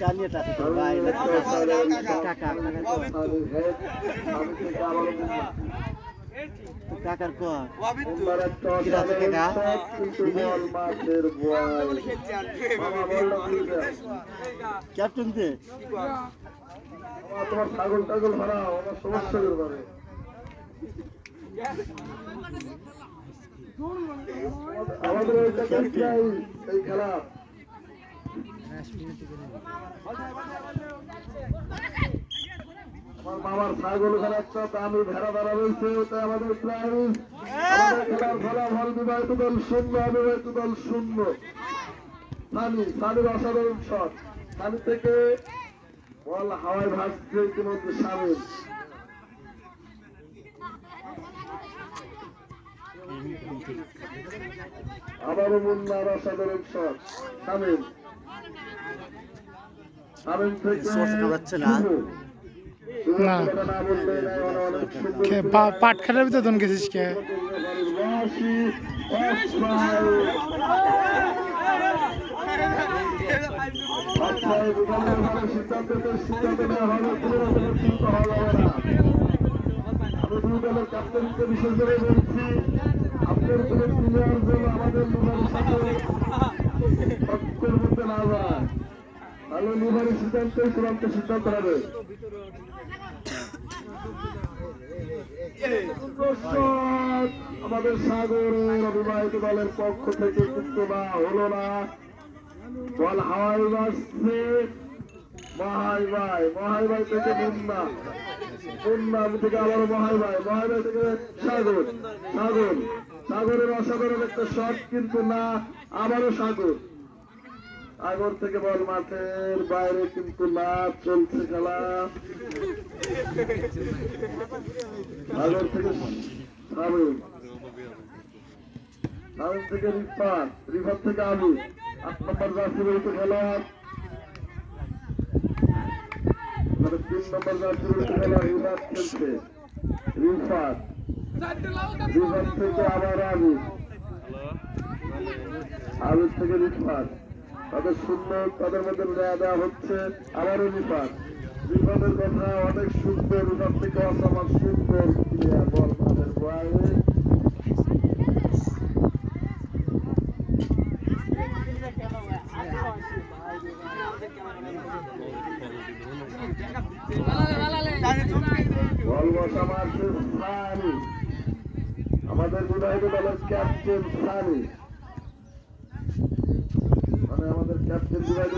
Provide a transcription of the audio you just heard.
টানিয়েটা আছে তোর ভাই কাকা কাকার কর কি আছে কাকা ক্যাপ্টেন দে তোমার ছাগল টাগল ভাড়া আমার সমস্যা করবে আমাদের এই খেলা আমার মামার ছাগল খেলাচ্ছা দামি ভেড়া দ্বারা রয়েছে তাই আমাদের প্রাইজ খেলার ফলাফল বিবাহিত দল 0 অবিবাহিত দল 0 সানির অসাধারণ শট সানি থেকে বল হাওয়ায় ভাসছে ইতিমধ্যে সামিল আবারও মুন্নার অসাধারণ শট সামিল সামিল থেকে পাট খেলার ভিতরে তখন গেছিস কে সিদ্ধান্ত নেওয়া হবে আমি দুই দলের ক্যাপ্টেনকে বিশেষ করে বলছি আপনার কোনো প্লেয়ার যেন আমাদের লিভারের সাথে করতে না যায় তাহলে লিভারের সিদ্ধান্তই চূড়ান্ত সিদ্ধান্ত হবে আমাদের সাগরের অবিবাহিত দলের পক্ষ থেকে কিন্তু না হলো না বল হাওয়ায় বাজছে মহাই ভাই থেকে মুন্না থেকে আবারও মহাই ভাই থেকে সাগরের অসাধারণ একটা শট কিন্তু না আবারও সাগর থেকে বল মাঠের বাইরে কিন্তু না চলছে খেলা সাগর থেকে সামিল থেকে রিফাত থেকে আলু 8 নম্বর জার্সি রয়েছে খেলোয়াড় 3 নম্বর জার্সি রয়েছে খেলোয়াড় রিফাত খেলছে রিফাত থেকে আবার আলু থেকে রিফাত তাদের শূন্য তাদের মধ্যে দেওয়া হচ্ছে আবারও রিফাতের কথা অনেক সুন্দর রিফাত থেকে অসামার সুন্দর ক্লিয়ার বল মাঠের বাইরে আমাদের বিবাহিত দলের ক্যাপ্টেন সানি মানে আমাদের ক্যাপ্টেন বিবাহিত